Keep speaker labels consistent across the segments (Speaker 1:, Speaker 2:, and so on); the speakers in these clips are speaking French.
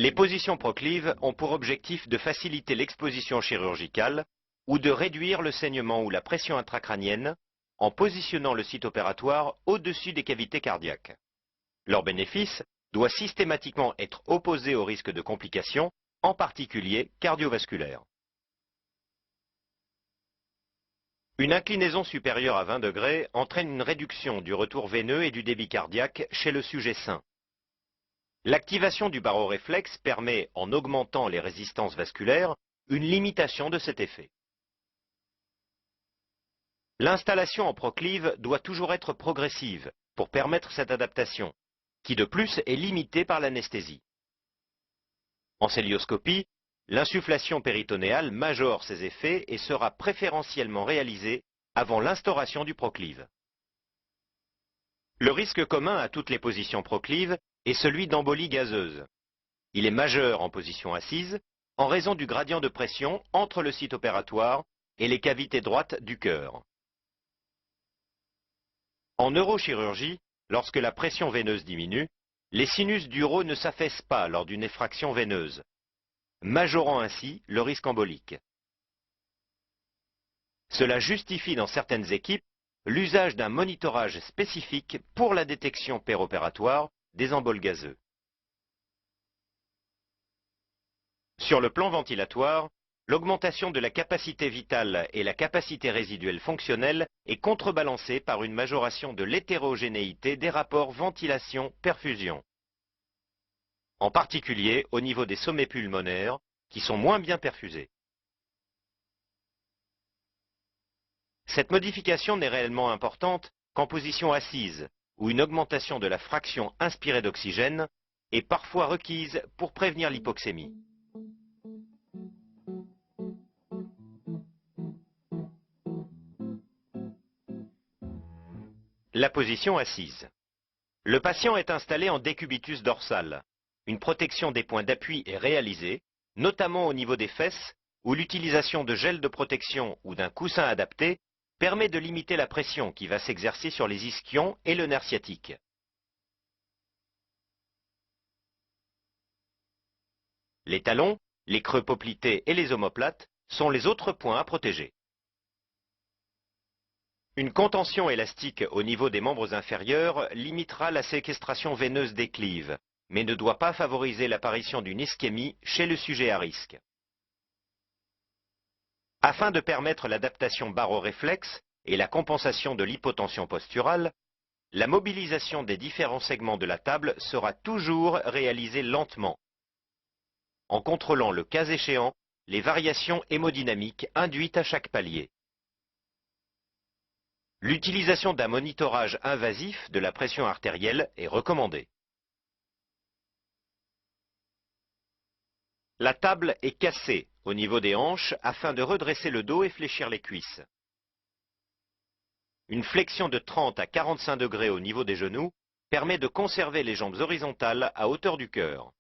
Speaker 1: Les positions proclives ont pour objectif de faciliter l'exposition chirurgicale ou de réduire le saignement ou la pression intracrânienne en positionnant le site opératoire au-dessus des cavités cardiaques. Leur bénéfice doit systématiquement être opposé au risque de complications, en particulier cardiovasculaires. Une inclinaison supérieure à 20 degrés entraîne une réduction du retour veineux et du débit cardiaque chez le sujet sain. L'activation du baroréflexe permet, en augmentant les résistances vasculaires, une limitation de cet effet. L'installation en proclive doit toujours être progressive pour permettre cette adaptation, qui de plus est limitée par l'anesthésie. En cœlioscopie, l'insufflation péritonéale majore ses effets et sera préférentiellement réalisée avant l'instauration du proclive. Le risque commun à toutes les positions proclives est celui d'embolie gazeuse. Il est majeur en position assise en raison du gradient de pression entre le site opératoire et les cavités droites du cœur. En neurochirurgie, lorsque la pression veineuse diminue, les sinus duraux ne s'affaissent pas lors d'une effraction veineuse, majorant ainsi le risque embolique. Cela justifie dans certaines équipes l'usage d'un monitorage spécifique pour la détection péropératoire des emboles gazeux. Sur le plan ventilatoire, l'augmentation de la capacité vitale et la capacité résiduelle fonctionnelle est contrebalancée par une majoration de l'hétérogénéité des rapports ventilation-perfusion, en particulier au niveau des sommets pulmonaires, qui sont moins bien perfusés. Cette modification n'est réellement importante qu'en position assise, où une augmentation de la fraction inspirée d'oxygène est parfois requise pour prévenir l'hypoxémie. La position assise. Le patient est installé en décubitus dorsal. Une protection des points d'appui est réalisée, notamment au niveau des fesses, où l'utilisation de gel de protection ou d'un coussin adapté permet de limiter la pression qui va s'exercer sur les ischions et le nerf sciatique. Les talons, les creux poplités et les omoplates sont les autres points à protéger. Une contention élastique au niveau des membres inférieurs limitera la séquestration veineuse des clives, mais ne doit pas favoriser l'apparition d'une ischémie chez le sujet à risque. Afin de permettre l'adaptation baroréflexe et la compensation de l'hypotension posturale, la mobilisation des différents segments de la table sera toujours réalisée lentement, en contrôlant le cas échéant les variations hémodynamiques induites à chaque palier. L'utilisation d'un monitorage invasif de la pression artérielle est recommandée. La table est cassée au niveau des hanches afin de redresser le dos et fléchir les cuisses. Une flexion de 30 à 45 degrés au niveau des genoux permet de conserver les jambes horizontales à hauteur du cœur.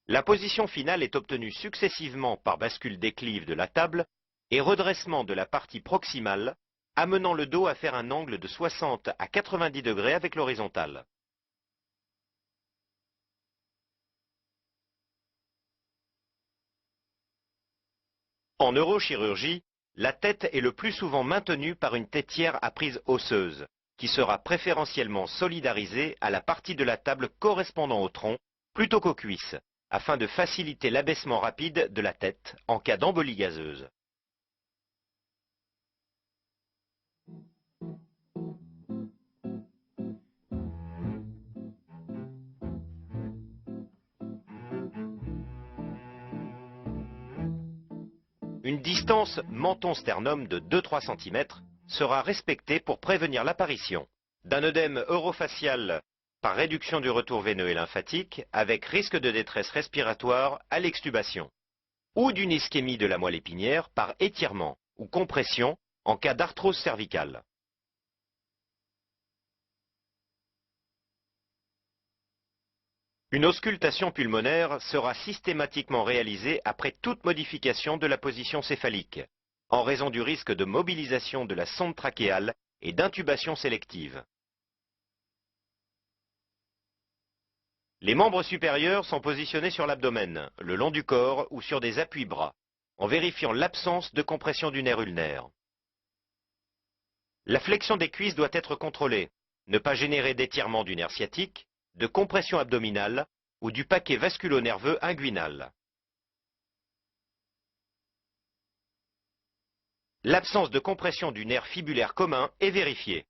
Speaker 1: La position finale est obtenue successivement par bascule déclive de la table et redressement de la partie proximale, amenant le dos à faire un angle de 60 à 90 degrés avec l'horizontale. En neurochirurgie, la tête est le plus souvent maintenue par une têtière à prise osseuse, qui sera préférentiellement solidarisée à la partie de la table correspondant au tronc, plutôt qu'aux cuisses, afin de faciliter l'abaissement rapide de la tête en cas d'embolie gazeuse. Une distance menton-sternum de 2-3 cm sera respectée pour prévenir l'apparition d'un œdème orofacial par réduction du retour veineux et lymphatique avec risque de détresse respiratoire à l'extubation, ou d'une ischémie de la moelle épinière par étirement ou compression en cas d'arthrose cervicale. Une auscultation pulmonaire sera systématiquement réalisée après toute modification de la position céphalique, en raison du risque de mobilisation de la sonde trachéale et d'intubation sélective. Les membres supérieurs sont positionnés sur l'abdomen, le long du corps ou sur des appuis-bras, en vérifiant l'absence de compression du nerf ulnaire. La flexion des cuisses doit être contrôlée, ne pas générer d'étirement du nerf sciatique, de compression abdominale ou du paquet vasculo-nerveux inguinal. L'absence de compression du nerf fibulaire commun est vérifiée.